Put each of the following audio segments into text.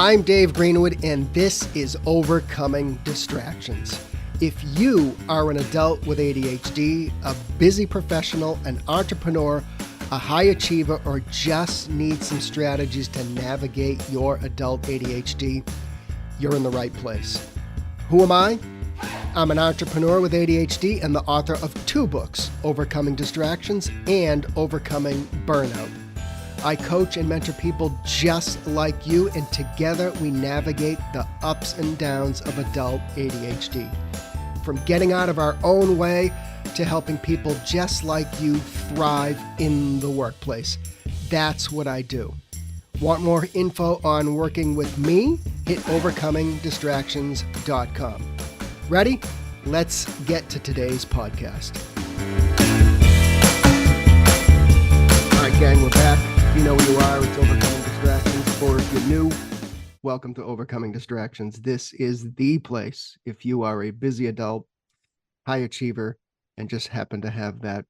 I'm Dave Greenwood, and this is Overcoming Distractions. If you are an adult with ADHD, a busy professional, an entrepreneur, a high achiever, or just need some strategies to navigate your adult ADHD, you're in the right place. Who am I? I'm an entrepreneur with ADHD and the author of 2 books, Overcoming Distractions and Overcoming Burnout. I coach and mentor people just like you, and together we navigate the ups and downs of adult ADHD. From getting out of our own way to helping people just like you thrive in the workplace. That's what I do. Want more info on working with me? Hit overcomingdistractions.com. Ready? Let's get to today's podcast. All right, gang, we're back. You know who you are. It's Overcoming Distractions. Or if you're new, welcome to Overcoming Distractions. This is the place if you are a busy adult, high achiever, and just happen to have that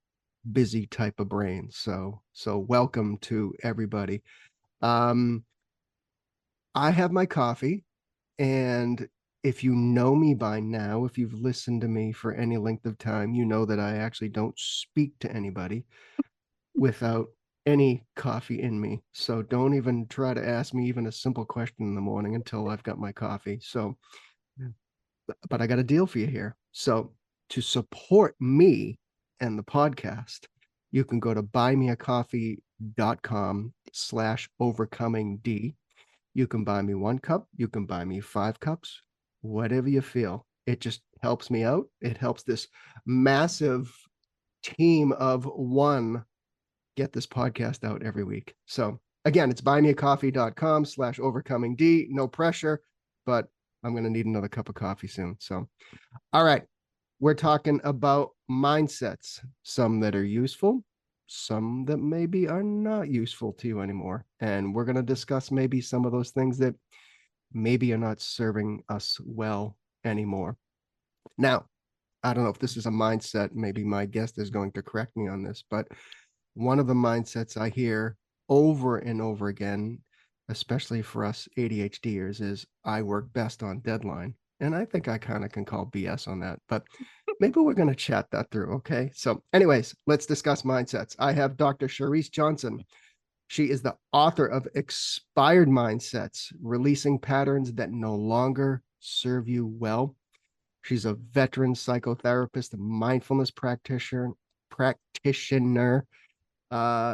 busy type of brain. So welcome to everybody. I have my coffee, and if you know me by now, if you've listened to me for any length of time, you know that I actually don't speak to anybody without any coffee in me. So don't even try to ask me even a simple question in the morning until I've got my coffee. So, but I got a deal for you here. So to support me and the podcast, you can go to buymeacoffee.com/overcomingd. You can buy me 1 cup. You can buy me 5 cups, whatever you feel. It just helps me out. It helps this massive team of one get this podcast out every week. So again, it's buymeacoffee.com/overcomingd. No pressure, but I'm going to need another cup of coffee soon. So, all right. We're talking about mindsets, some that are useful, some that maybe are not useful to you anymore. And we're going to discuss maybe some of those things that maybe are not serving us well anymore. Now, I don't know if this is a mindset. Maybe my guest is going to correct me on this, but one of the mindsets I hear over and over again, especially for us ADHDers, is I work best on deadline. And I think I kind of can call BS on that, but maybe we're going to chat that through. Okay. So anyways, let's discuss mindsets. I have Dr. Charryse Johnson. She is the author of Expired Mindsets, Releasing Patterns That No Longer Serve You Well. She's a veteran psychotherapist, a mindfulness practitioner.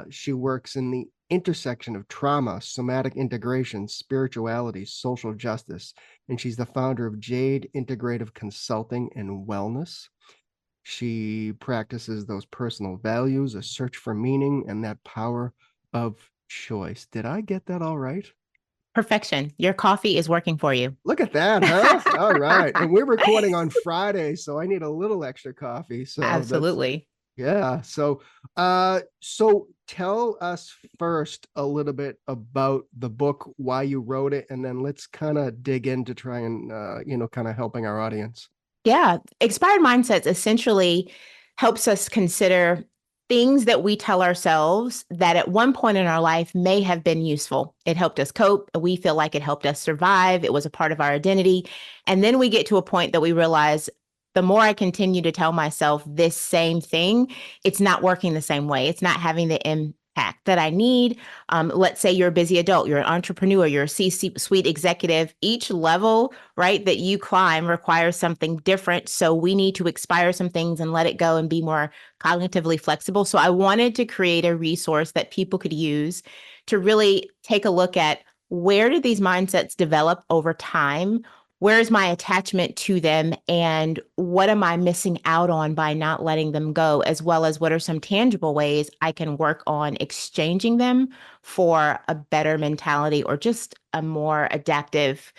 She works in the intersection of trauma, somatic integration, spirituality, social justice, and she's the founder of Jade, Integrative Consulting and Wellness. She practices those personal values, a search for meaning, and that power of choice. Did I get that all right? Perfection. Your coffee is working for you. Look at that, huh? All right. And we're recording on Friday, so I need a little extra coffee. So absolutely. Yeah. So tell us first a little bit about the book, why you wrote it, and then let's kind of dig in to try and, kind of helping our audience. Yeah. Expired Mindsets essentially helps us consider things that we tell ourselves that at one point in our life may have been useful. It helped us cope. We feel like it helped us survive. It was a part of our identity. And then we get to a point that we realize the more I continue to tell myself this same thing, it's not working the same way. It's not having the impact that I need. Let's say you're a busy adult, you're an entrepreneur, you're a C-suite executive. Each level, right, that you climb requires something different. So we need to expire some things and let it go and be more cognitively flexible. So I wanted to create a resource that people could use to really take a look at where did these mindsets develop over time? Where is my attachment to them, and what am I missing out on by not letting them go, as well as what are some tangible ways I can work on exchanging them for a better mentality or just a more adaptive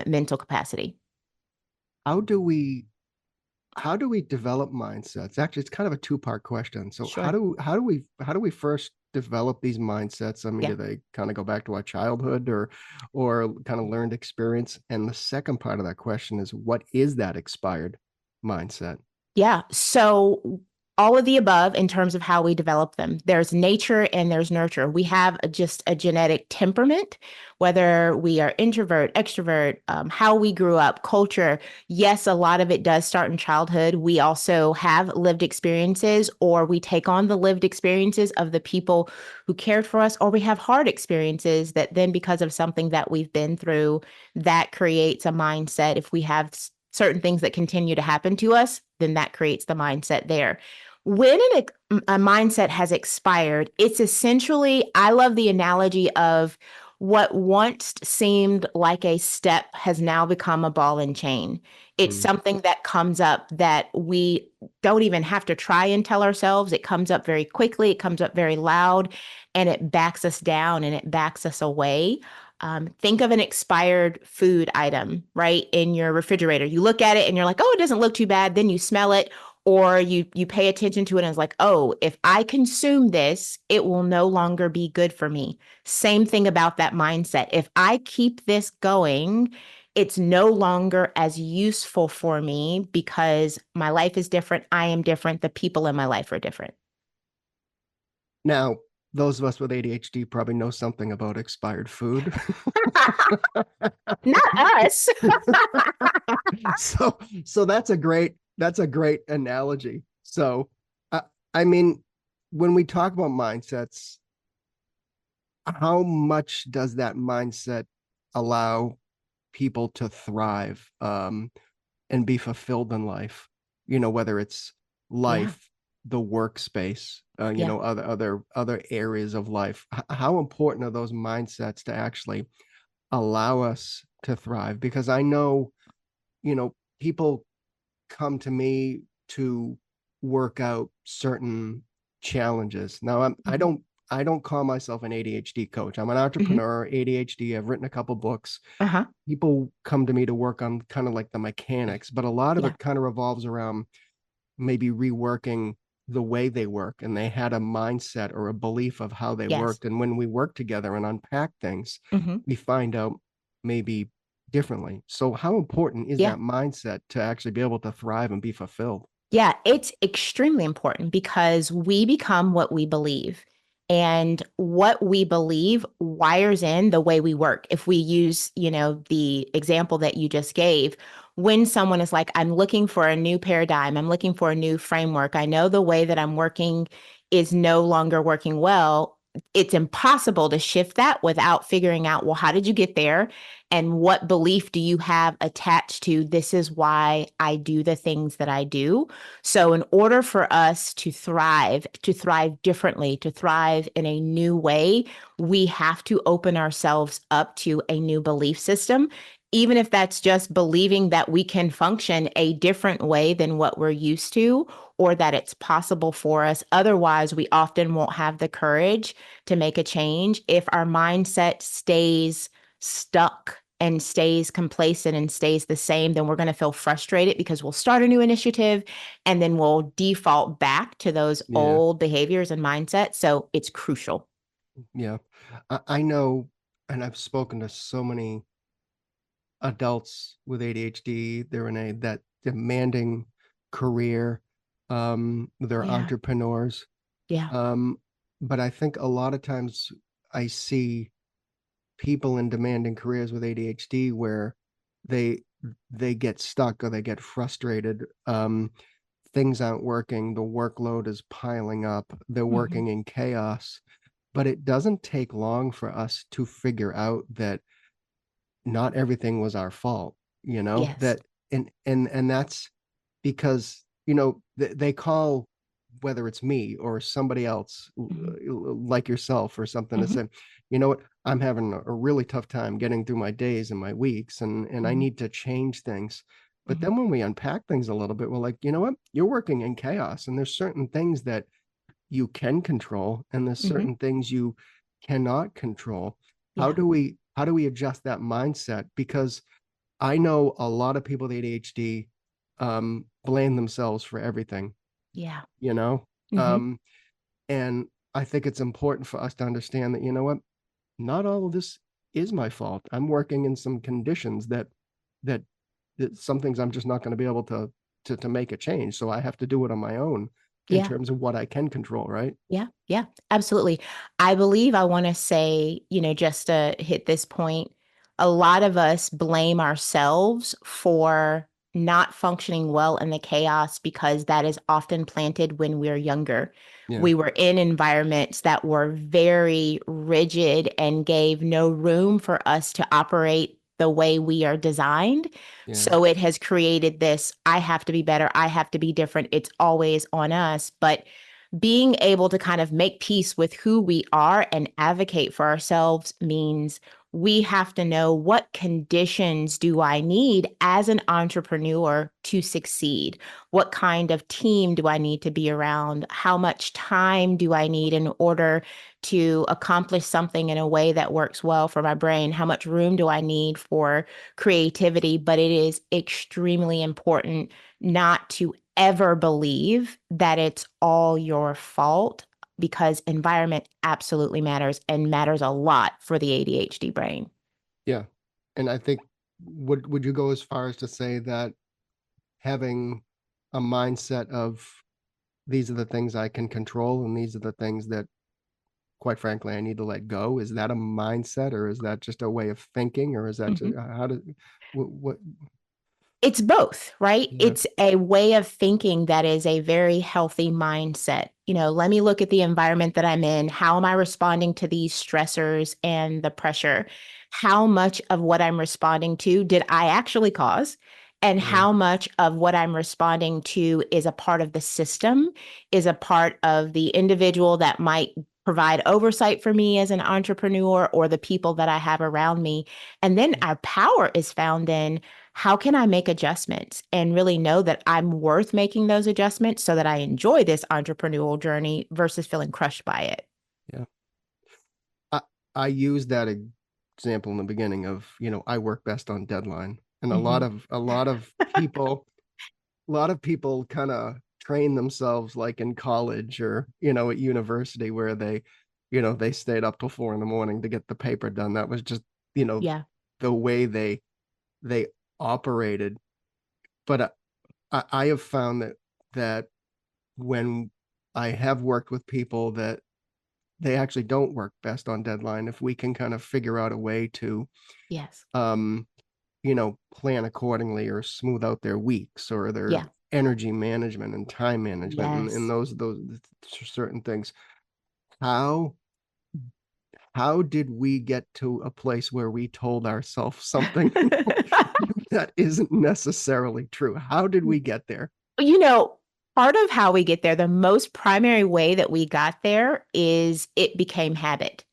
mental capacity? How do we develop mindsets? Actually, it's kind of a 2-part question. So Sure. how do we first develop these mindsets? I mean, do they kind of go back to our childhood or kind of learned experience? And the second part of that question is, what is that expired mindset? Yeah. So all of the above in terms of how we develop them. There's nature and there's nurture. We have just a genetic temperament, whether we are introvert, extrovert, how we grew up, culture. Yes, a lot of it does start in childhood. We also have lived experiences, or we take on the lived experiences of the people who cared for us, or we have hard experiences that then, because of something that we've been through, that creates a mindset. If we have certain things that continue to happen to us, then that creates the mindset there. When a mindset has expired, it's essentially, I love the analogy of what once seemed like a step has now become a ball and chain. It's Mm. something that comes up that we don't even have to try and tell ourselves. It comes up very quickly, it comes up very loud, and it backs us down and it backs us away. Think of an expired food item, right, in your refrigerator. You look at it and you're like, oh, it doesn't look too bad. Then you smell it, or you pay attention to it and it's like, oh, if I consume this, it will no longer be good for me. Same thing about that mindset. If I keep this going, it's no longer as useful for me because my life is different. I am different. The people in my life are different. Now, those of us with ADHD probably know something about expired food. Not us. so so that's a great analogy. So I mean, when we talk about mindsets, how much does that mindset allow people to thrive and be fulfilled in life? Whether it's Yeah. life, the workspace, Yeah. other areas of life. How important are those mindsets to actually allow us to thrive? Because I know, people come to me to work out certain challenges. Now I Hmm. don't call myself an ADHD coach. I'm an Hmm. entrepreneur, ADHD. I've written a couple books. Uh-huh. People come to me to work on kind of like the mechanics, but a lot of Yeah. it kind of revolves around maybe reworking the way they work, and they had a mindset or a belief of how they Yes. worked, and when we work together and unpack things, Hmm. we find out maybe differently. So how important is Yeah. that mindset to actually be able to thrive and be fulfilled? Yeah, it's extremely important because we become what we believe. And what we believe wires in the way we work. If we use, the example that you just gave, when someone is like, I'm looking for a new paradigm, I'm looking for a new framework, I know the way that I'm working is no longer working well. It's impossible to shift that without figuring out, well, how did you get there? And what belief do you have attached to this is why I do the things that I do? So, in order for us to thrive differently, to thrive in a new way, we have to open ourselves up to a new belief system, even if that's just believing that we can function a different way than what we're used to, or that it's possible for us. Otherwise, we often won't have the courage to make a change if our mindset stays stuck and stays complacent and stays the same. Then we're going to feel frustrated because we'll start a new initiative and then we'll default back to those Yeah, old behaviors and mindsets. So it's crucial. yeah. I know, and I've spoken to so many adults with ADHD. They're in that demanding career. They're Yeah. entrepreneurs. Yeah. Um, but I think a lot of times I see people in demanding careers with ADHD where they they get stuck or they get frustrated. Things aren't working, the workload is piling up, they're Hmm. working in chaos. But it doesn't take long for us to figure out that not everything was our fault, Yes. that and that's because they call, whether it's me or somebody else Hmm. like yourself or something, to Hmm. say, what, I'm having a really tough time getting through my days and my weeks, and I Hmm. need to change things. But Hmm. then when we unpack things a little bit, we're like, you know what, you're working in chaos, and there's certain things that you can control and there's Hmm. certain things you cannot control. how Yeah. do we how do we adjust that mindset? Because I know a lot of people with ADHD blame themselves for everything, Yeah. you know Hmm. um and I think it's important for us to understand that, what, not all of this is my fault. I'm working in some conditions that that some things I'm just not going to be able to make a change, so I have to do it on my own. in Yeah. terms of what I can control, right? Yeah, yeah, absolutely. I believe I want to say, just to hit this point, a lot of us blame ourselves for not functioning well in the chaos because that is often planted when we're younger. Yeah, We were in environments that were very rigid and gave no room for us to operate the way we are designed. yeah, So it has created this, I have to be better, I have to be different. It's always on us. But being able to kind of make peace with who we are and advocate for ourselves means we have to know what conditions do I need as an entrepreneur to succeed? What kind of team do I need to be around? How much time do I need in order to accomplish something in a way that works well for my brain? How much room do I need for creativity? But it is extremely important not to ever believe that it's all your fault because environment absolutely matters and matters a lot for the ADHD brain. yeah. And I think would you go as far as to say that having a mindset of these are the things I can control and these are the things that quite frankly I need to let go, is that a mindset, or is that just a way of thinking, or is that just, Mhm. how do what It's both, right? yeah, It's a way of thinking that is a very healthy mindset. Let me look at the environment that I'm in. How am I responding to these stressors and the pressure? How much of what I'm responding to did I actually cause? And yeah, how much of what I'm responding to is a part of the system, is a part of the individual that might provide oversight for me as an entrepreneur or the people that I have around me. And then our power is found in how can I make adjustments and really know that I'm worth making those adjustments so that I enjoy this entrepreneurial journey versus feeling crushed by it? yeah. I I used that example in the beginning of, I work best on deadline. And Mhm. a lot of people kind of train themselves like in college or, at university where they stayed up till 4 in the morning to get the paper done. That was just, you know, Yeah. the way they operated. But I have found that when I have worked with people that they actually don't work best on deadline, if we can kind of figure out a way to Yes. um plan accordingly or smooth out their weeks or their Yeah. energy management and time management and Yes. those certain things. How how did we get to a place where we told ourselves something that isn't necessarily true? How did we get there? You know, Part of how we get there, the most primary way that we got there is it became habit.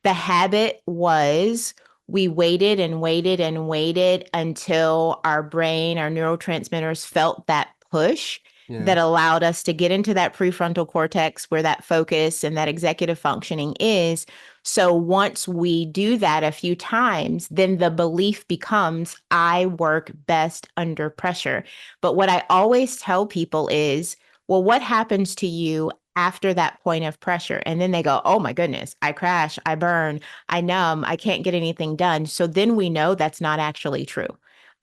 The habit was we waited and waited and waited until our brain, our neurotransmitters felt that push Yeah, that allowed us to get into that prefrontal cortex where that focus and that executive functioning is. So once we do that a few times, then the belief becomes, I work best under pressure. But what I always tell people is, well, what happens to you after that point of pressure? And then they go, oh my goodness, I crash, I burn, I numb, I can't get anything done. So then we know that's not actually true.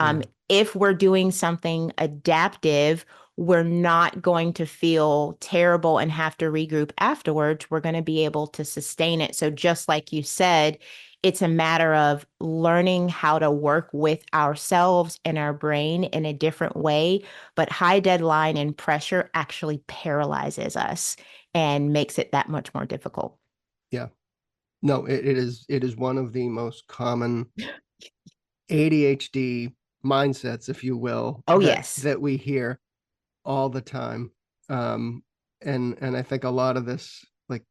yeah, If we're doing something adaptive, we're not going to feel terrible and have to regroup afterwards. We're going to be able to sustain it. So, just like you said, it's a matter of learning how to work with ourselves and our brain in a different way. But high deadline and pressure actually paralyzes us and makes it that much more difficult. yeah. No, it is one of the most common ADHD mindsets, if you will, Oh, that yes. that we hear all the time. Um, and I think a lot of this, like,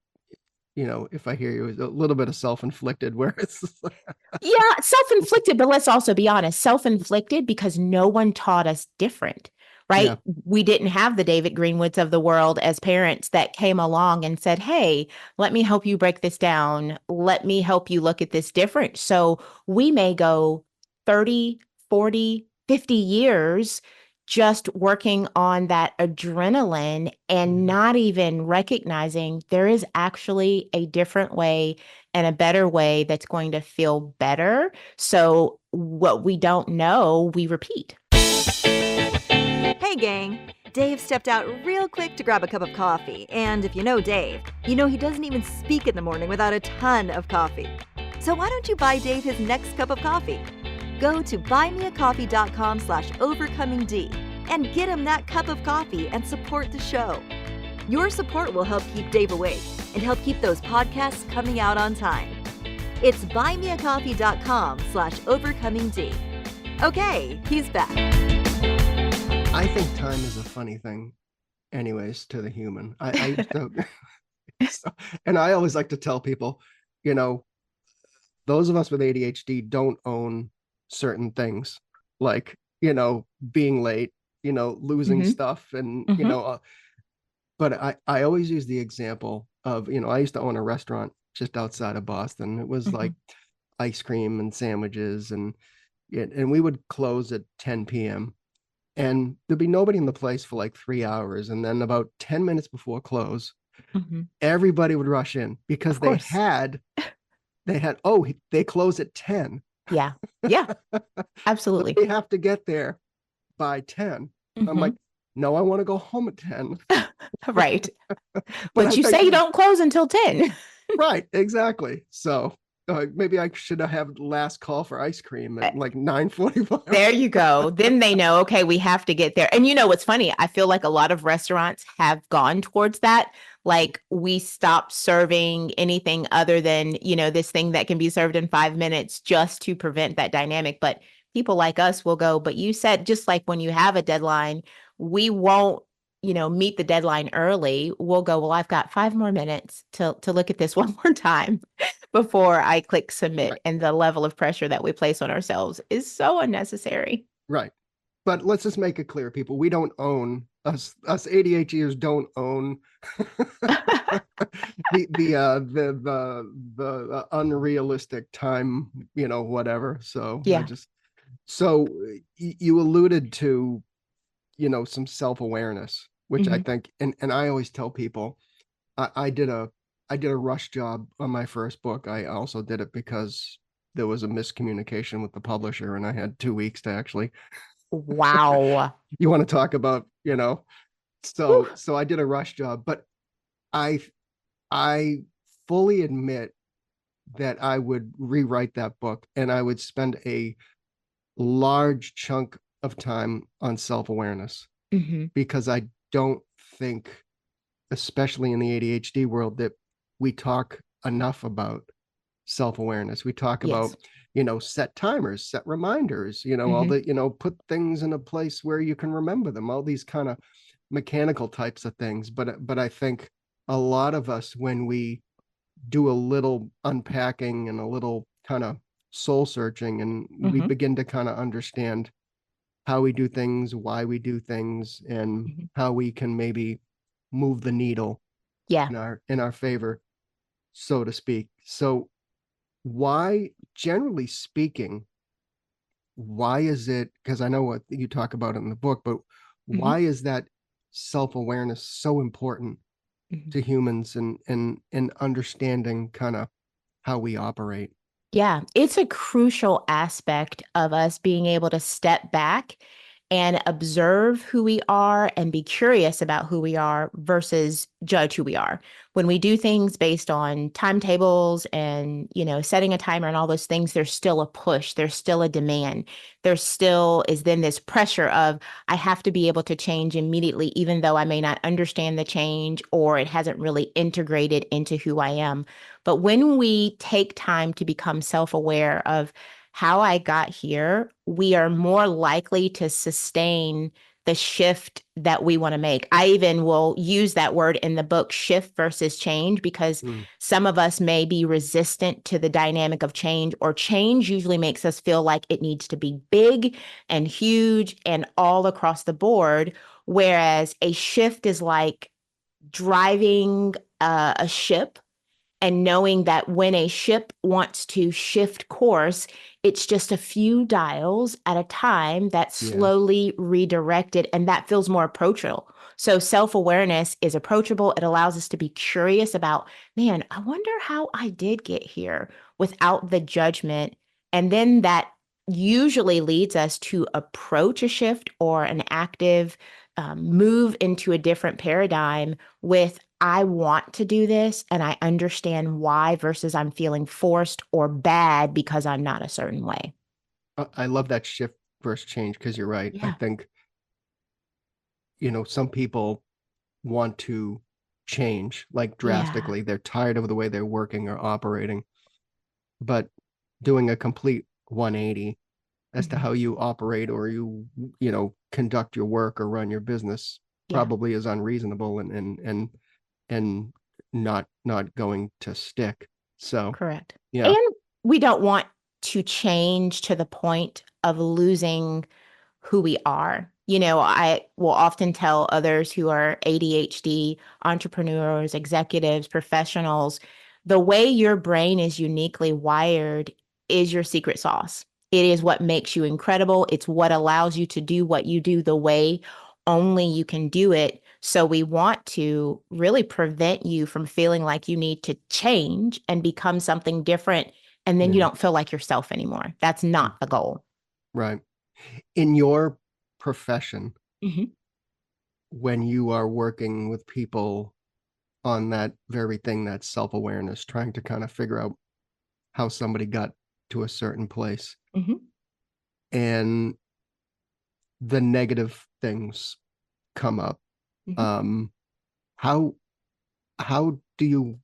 if I hear you, is a little bit of self-inflicted, where it's just like, Yeah, self-inflicted, but let's also be honest, self-inflicted because no one taught us different, yeah, right? We didn't have the David Greenwoods of the world as parents that came along and said, "Hey, let me help you break this down. Let me help you look at this different." So we may go 30, 40, 50 years just working on that adrenaline and yeah, not even recognizing there is actually a different way and a better way that's going to feel better. So, what we don't know, we repeat. Hey, gang. Dave stepped out real quick to grab a cup of coffee, and if you know Dave, you know he doesn't even speak in the morning without a ton of coffee. So why don't you buy Dave his next cup of coffee? Go to buymeacoffee.com/overcomingd and get him that cup of coffee and support the show. Your support will help keep Dave awake and help keep those podcasts coming out on time. It's buymeacoffee.com/overcomingd. Okay, he's back. I think time is a funny thing, anyways, to the human. I used to, and I always like to tell people, you know, those of us with ADHD don't own certain things, like, you know, being late, you know, losing stuff, and you know, but I always use the example of, you know, I used to own a restaurant just outside of Boston. It was like ice cream and sandwiches, and we would close at 10 p.m. and there'd be nobody in the place for like 3 hours. And then about 10 minutes before close, everybody would rush in because they close at 10. Yeah, absolutely. So they have to get there by 10. I'm like, no, I want to go home at 10. Right. But you say you don't close until 10. Right, exactly. So maybe I should have last call for ice cream at like 9:45. There you go. Then they know, okay, we have to get there. And you know what's funny? I feel like a lot of restaurants have gone towards that. Like, we stopped serving anything other than, you know, this thing that can be served in 5 minutes just to prevent that dynamic. But people like us will go, but you said, just like when you have a deadline, we won't, you know, meet the deadline early. We'll go, well, I've got 5 more minutes to look at this one more time before I click submit. Right. And the level of pressure that we place on ourselves is so unnecessary. Right. But let's just make it clear, people, we don't own, us ADHDers don't own the unrealistic time, you know, whatever. So Yeah. you alluded to, you know, some self-awareness, which I think, and I always tell people, I did a rush job on my first book. I also did it because there was a miscommunication with the publisher and I had 2 weeks to actually. Wow. You want to talk about, you know, so I did a rush job, but I fully admit that I would rewrite that book and I would spend a large chunk of time on self-awareness, because I don't think, especially in the ADHD world, that we talk enough about self-awareness. We talk about, you know, set timers, set reminders, you know, all the, you know, put things in a place where you can remember them, all these kind of mechanical types of things. But I think a lot of us, when we do a little unpacking and a little kind of soul searching, and we begin to kind of understand how we do things, why we do things, and how we can maybe move the needle in our favor, so to speak. So why, generally speaking, why is it, because I know what you talk about in the book, but why is that self-awareness so important to humans and understanding kind of how we operate? Yeah, it's a crucial aspect of us being able to step back and observe who we are and be curious about who we are versus judge who we are. When we do things based on timetables and, you know, setting a timer and all those things, there's still a push, there's still a demand. There still is then this pressure of, I have to be able to change immediately, even though I may not understand the change or it hasn't really integrated into who I am. But when we take time to become self-aware of how I got here, we are more likely to sustain the shift that we want to make. I even will use that word in the book, shift versus change, because some of us may be resistant to the dynamic of change, or change usually makes us feel like it needs to be big and huge and all across the board. Whereas a shift is like driving a ship and knowing that when a ship wants to shift course, it's just a few dials at a time that's slowly redirected, and that feels more approachable. So self-awareness is approachable. It allows us to be curious about, man, I wonder how I did get here, without the judgment. And then that usually leads us to approach a shift or an active move into a different paradigm with, I want to do this and I understand why, versus I'm feeling forced or bad because I'm not a certain way. I love that shift versus change, because you're right. I Yeah. think, some people want to change like Yeah. drastically. They're tired of the way they're working or operating, but doing a complete 180 as to Mhm. how you operate or conduct your work or run your business Yeah. probably is unreasonable and not going to stick. So Correct. yeah. And we don't want to change to the point of losing who we are. I will often tell others who are ADHD entrepreneurs, executives, professionals, the way your brain is uniquely wired is your secret sauce. It is what makes you incredible. It's what allows you to do what you do the way only you can do it. So we want to really prevent you from feeling like you need to change and become something different. And then you Yeah. don't feel like yourself anymore. That's not the goal. Right. In your profession, Mhm. when you are working with people on that very thing, that self-awareness, trying to kind of figure out how somebody got to a certain place, Mhm. and the negative things come up, Mhm. um how how do you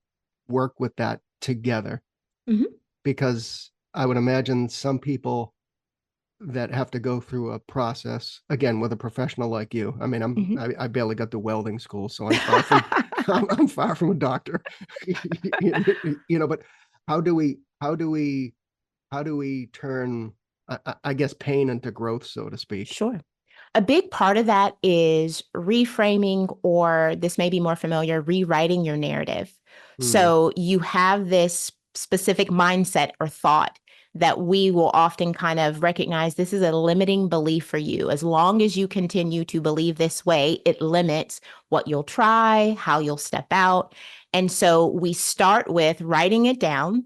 work with that together? Mhm. Because I would imagine some people that have to go through a process again with a professional like you. I mean, Mhm. I barely got to welding school, so I'm far from I'm far from a doctor. But how do we how do we how do we turn, I guess, pain into growth, so to speak? Sure. A big part of that is reframing, or this may be more familiar, rewriting your narrative. Hmm. So you have this specific mindset or thought that we will often kind of recognize this is a limiting belief for you. As long as you continue to believe this way, it limits what you'll try, how you'll step out. And so we start with writing it down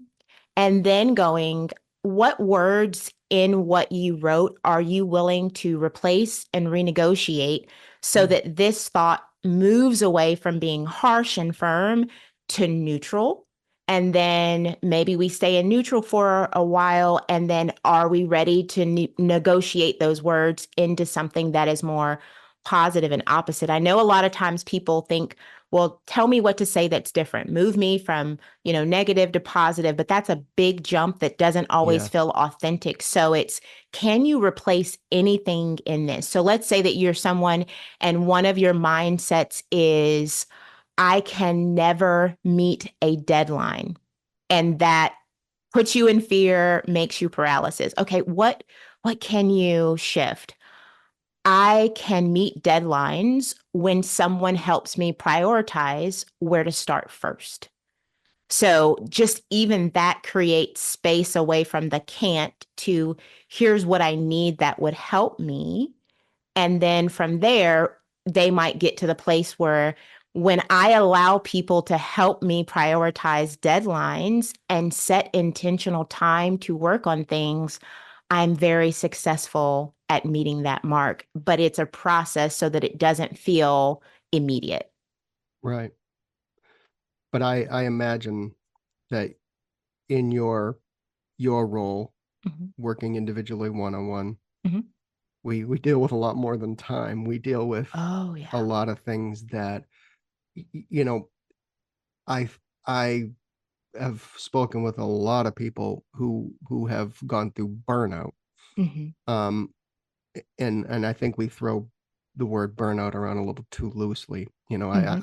and then going, what words in what you wrote are you willing to replace and renegotiate so Hmm. that this thought moves away from being harsh and firm to neutral? And then maybe we stay in neutral for a while. And then are we ready to negotiate those words into something that is more positive and opposite? I know a lot of times people think, well, tell me what to say that's different. Move me from, negative to positive, but that's a big jump that doesn't always Yeah. feel authentic. So it's, can you replace anything in this? So let's say that you're someone and one of your mindsets is, I can never meet a deadline. And that puts you in fear, makes you paralysis. Okay, what can you shift? I can meet deadlines when someone helps me prioritize where to start first. So just even that creates space away from the can't to, here's what I need that would help me. And then from there, they might get to the place where, when I allow people to help me prioritize deadlines and set intentional time to work on things, I'm very successful at meeting that mark. But it's a process so that it doesn't feel immediate. Right. But I imagine that in your role, Mhm. working individually one on one, Mhm. we deal with a lot more than time. We deal with Oh, a yeah. lot of things that y- y- you know I have spoken with a lot of people who have gone through burnout. Mhm. um and I think we throw the word burnout around a little too loosely. Mhm.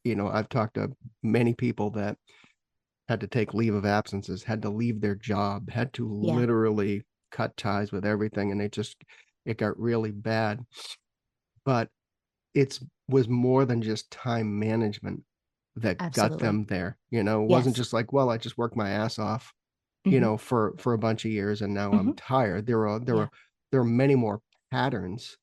I've talked to many people that had to take leave of absences, had to leave their job, had to Yeah, literally cut ties with everything, and it got really bad. But it's was more than just time management that got absolutely. them there. It wasn't Yes. just like, well, I just worked my ass off, Mhm. for a bunch of years, and now I'm Mhm. tired. Yeah, There are many more patterns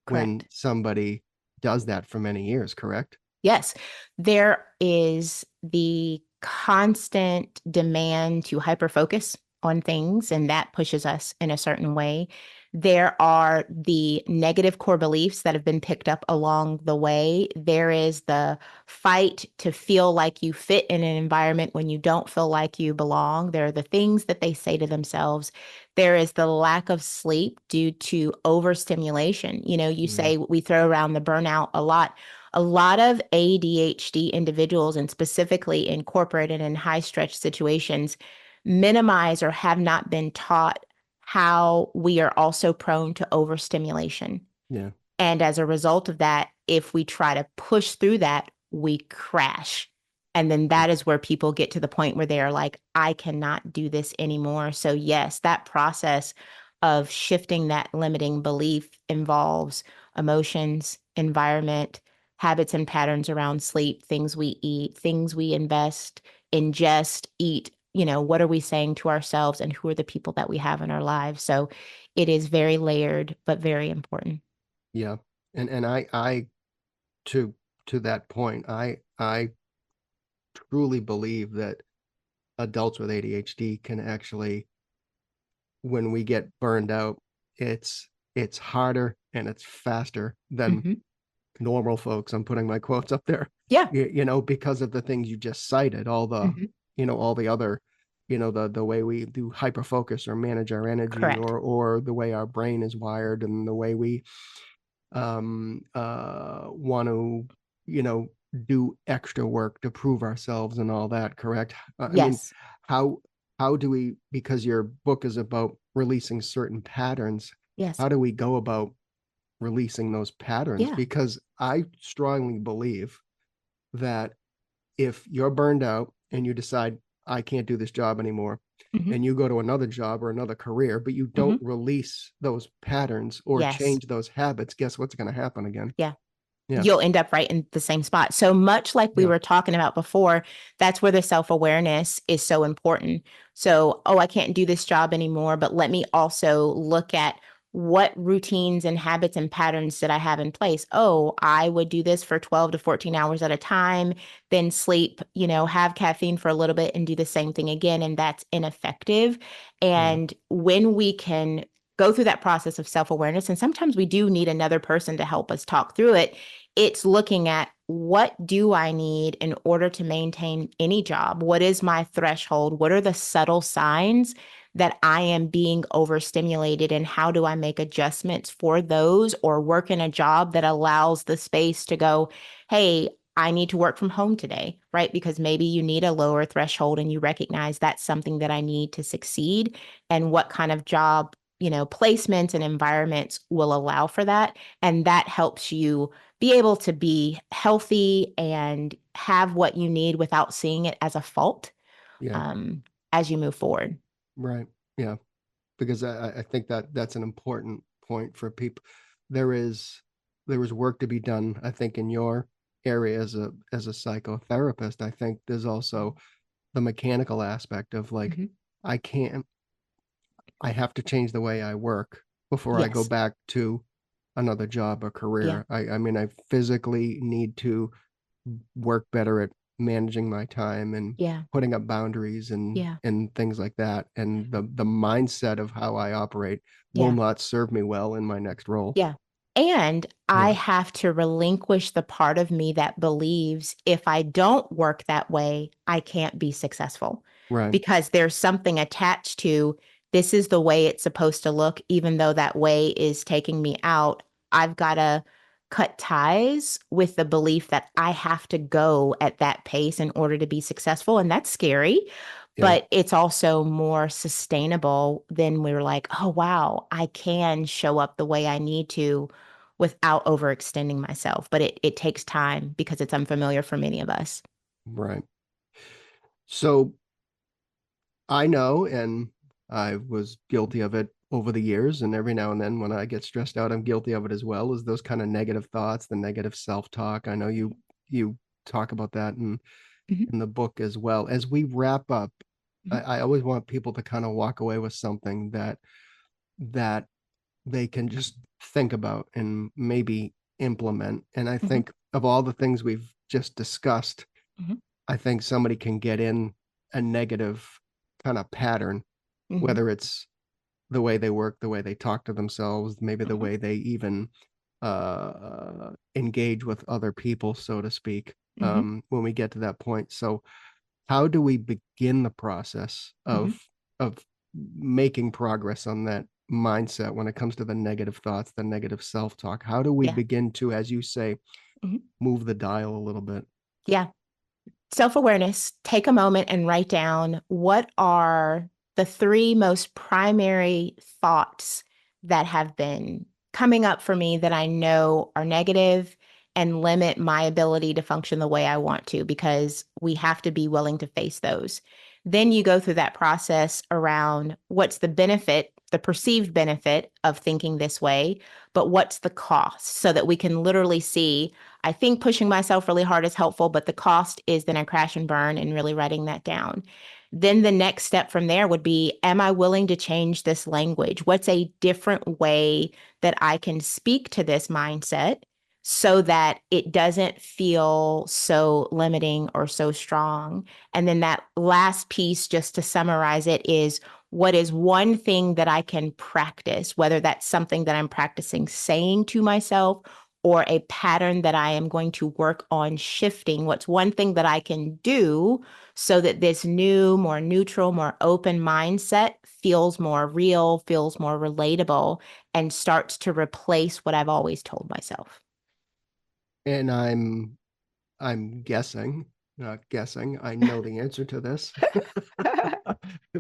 when correct. somebody does that for many years, correct? Yes, there is the constant demand to hyper focus on things, and that pushes us in a certain way. There are the negative core beliefs that have been picked up along the way. There is the fight to feel like you fit in an environment when you don't feel like you belong. There are the things that they say to themselves. There is the lack of sleep due to overstimulation. You know, you say we throw around the burnout a lot. A lot of ADHD individuals, and specifically in corporate and in high stretch situations, minimize or have not been taught how we are also prone to overstimulation. Yeah. And as a result of that, if we try to push through that, we crash. And then that is where people get to the point where they are like, I cannot do this anymore. So, yes, that process of shifting that limiting belief involves emotions, environment, habits and patterns around sleep, things we eat, things we ingest, eat. You know, what are we saying to ourselves and who are the people that we have in our lives? So it is very layered, but very important. Yeah. And I to that point, I truly believe that adults with ADHD can actually, when we get burned out, it's harder and it's faster than normal folks. I'm putting my quotes up there. Yeah. You know, because of the things you just cited, all the, you know, all the other, you know, the way we do hyper focus or manage our energy, Correct. or the way our brain is wired, and the way we want to, you know, do extra work to prove ourselves and all that. Correct. I mean, Yes. how do we, because your book is about releasing certain patterns, Yes. how do we go about releasing those patterns? Yeah. Because I strongly believe that if you're burned out and you decide, I can't do this job anymore, and you go to another job or another career, but you don't release those patterns or Yes. change those habits, guess what's going to happen again? Yeah. Yeah. You'll end up right in the same spot. So much like we Yeah. were talking about before, that's where the self-awareness is so important. So, oh, I can't do this job anymore, but let me also look at what routines and habits and patterns did I have in place? Oh, I would do this for 12 to 14 hours at a time, then sleep, you know, have caffeine for a little bit and do the same thing again. And that's ineffective. And when we can go through that process of self-awareness, and sometimes we do need another person to help us talk through it, it's looking at what do I need in order to maintain any job? What is my threshold? What are the subtle signs that I am being overstimulated, and how do I make adjustments for those, or work in a job that allows the space to go, hey, I need to work from home today, right? Because maybe you need a lower threshold and you recognize that's something that I need to succeed, and what kind of job, you know, placements and environments will allow for that. And that helps you be able to be healthy and have what you need without seeing it as a fault Yeah. as you move forward. Right. Yeah. Because I think that that's an important point for people. There is work to be done, I think, in your area as a psychotherapist. I think there's also the mechanical aspect of like, I can't, I have to change the way I work before I go Yes. back to another job or Yeah. career. I mean, I physically need to work better at managing my time and Yeah. putting up boundaries and Yeah. things like that. And the mindset of how I operate will Yeah. not serve me well in my next role. Yeah. And I Yeah. have to relinquish the part of me that believes if I don't work that way, I can't be successful, Right. because there's something attached to this is the way it's supposed to look, even though that way is taking me out. I've got to cut ties with the belief that I have to go at that pace in order to be successful. And that's scary, Yeah. but it's also more sustainable than we're like, oh, wow, I can show up the way I need to without overextending myself. But it takes time because it's unfamiliar for many of us. Right. So I know, and I was guilty of it over the years, and every now and then when I get stressed out, I'm guilty of it as well, is those kind of negative thoughts, the negative self-talk. I know you talk about that Mhm. in the book as well. As we wrap up, Mhm. I always want people to kind of walk away with something that they can just think about and maybe implement. And I Mhm. think of all the things we've just discussed, Mhm. I think somebody can get in a negative kind of pattern, Mhm. whether it's the way they work, the way they talk to themselves, maybe the Mhm. way they even engage with other people, so to speak, Mhm. when we get to that point. So how do we begin the process Mhm. of making progress on that mindset when it comes to the negative thoughts, the negative self-talk? How do we Yeah. begin to, as you say, Mhm. move the dial a little bit? Yeah. Self-awareness. Take a moment and write down what are the three most primary thoughts that have been coming up for me that I know are negative and limit my ability to function the way I want to, because we have to be willing to face those. Then you go through that process around what's the benefit, the perceived benefit of thinking this way, but what's the cost, so that we can literally see, I think pushing myself really hard is helpful, but the cost is then I crash and burn, and really writing that down. Then the next step from there would be, am I willing to change this language? What's a different way that I can speak to this mindset so that it doesn't feel so limiting or so strong? And then that last piece, just to summarize it, is what is one thing that I can practice, whether that's something that I'm practicing saying to myself or a pattern that I am going to work on shifting. What's one thing that I can do so that this new, more neutral, more open mindset feels more real, feels more relatable, and starts to replace what I've always told myself? And I'm guessing, not guessing, I know the answer to this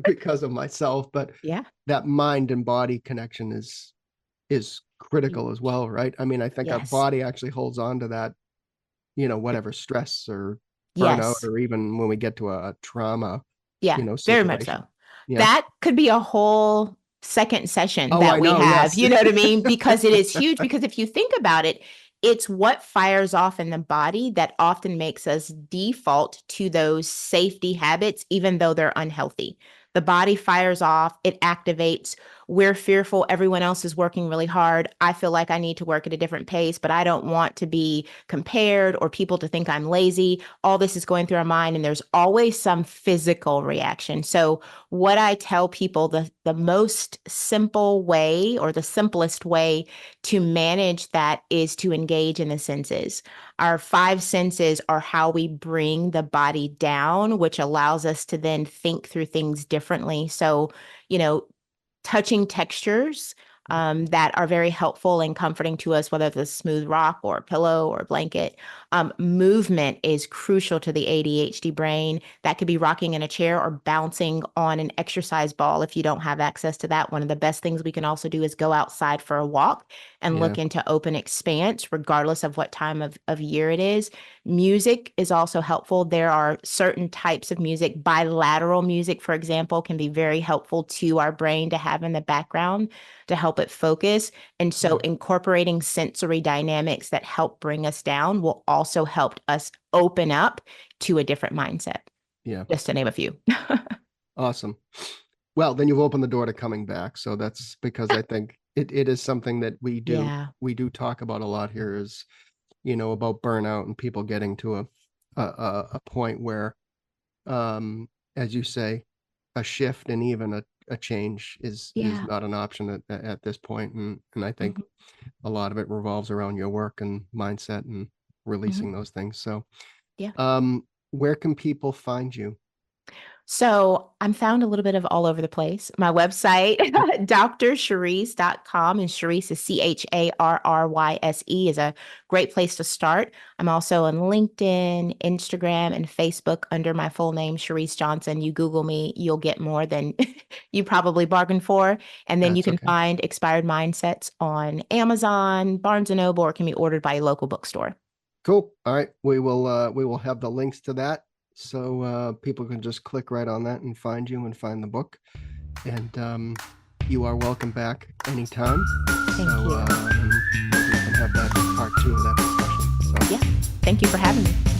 because of myself, but Yeah. that mind and body connection is critical as Huge. well, right? I mean, I think our Yes. body actually holds on to that, whatever stress or burnout, Yes. or even when we get to a trauma, Yeah, very much situation. so. Yeah. That could be a whole second session Oh, I that we know. have, Yes. you know what I mean? Because it is huge, because if you think about it, it's what fires off in the body that often makes us default to those safety habits, even though they're unhealthy. The body fires off, it activates. We're fearful. Everyone else is working really hard. I feel like I need to work at a different pace, but I don't want to be compared or people to think I'm lazy. All this is going through our mind, and there's always some physical reaction. So what I tell people, the most simple way, or the simplest way to manage that, is to engage in the senses. Our five senses are how we bring the body down, which allows us to then think through things differently. So, you know, touching textures that are very helpful and comforting to us, whether it's a smooth rock or a pillow or a blanket. Movement is crucial to the ADHD brain. That could be rocking in a chair or bouncing on an exercise ball if you don't have access to that. One of the best things we can also do is go outside for a walk and Yeah. look into open expanse, regardless of what time of year it is. Music is also helpful. There are certain types of music. Bilateral music, for example, can be very helpful to our brain to have in the background to help it focus. And so incorporating sensory dynamics that help bring us down will also help us open up to a different mindset, Yeah. just to name a few. Awesome. Well, then you've opened the door to coming back. So that's because I think it is something that Yeah. we do talk about a lot here, is, about burnout and people getting to a point where, as you say, a shift and even a change is Yeah. not an option at this point. And I think Mhm. a lot of it revolves around your work and mindset and Mhm. releasing those things. So, Yeah. where can people find you? So I'm found a little bit of all over the place. My website, drcharryse.com, and Charryse is CHARRYSE, is a great place to start. I'm also on LinkedIn, Instagram, and Facebook under my full name, Charryse Johnson. You Google me, you'll get more than you probably bargained for. And then you That's can okay. find Expired Mindsets on Amazon, Barnes & Noble, or it can be ordered by a local bookstore. Cool. All right. We will have the links to that, so people can just click right on that and find you and find the book. And you are welcome back anytime. Thank So you. and we can have that part two of that discussion. So Yeah. Thank you for having me.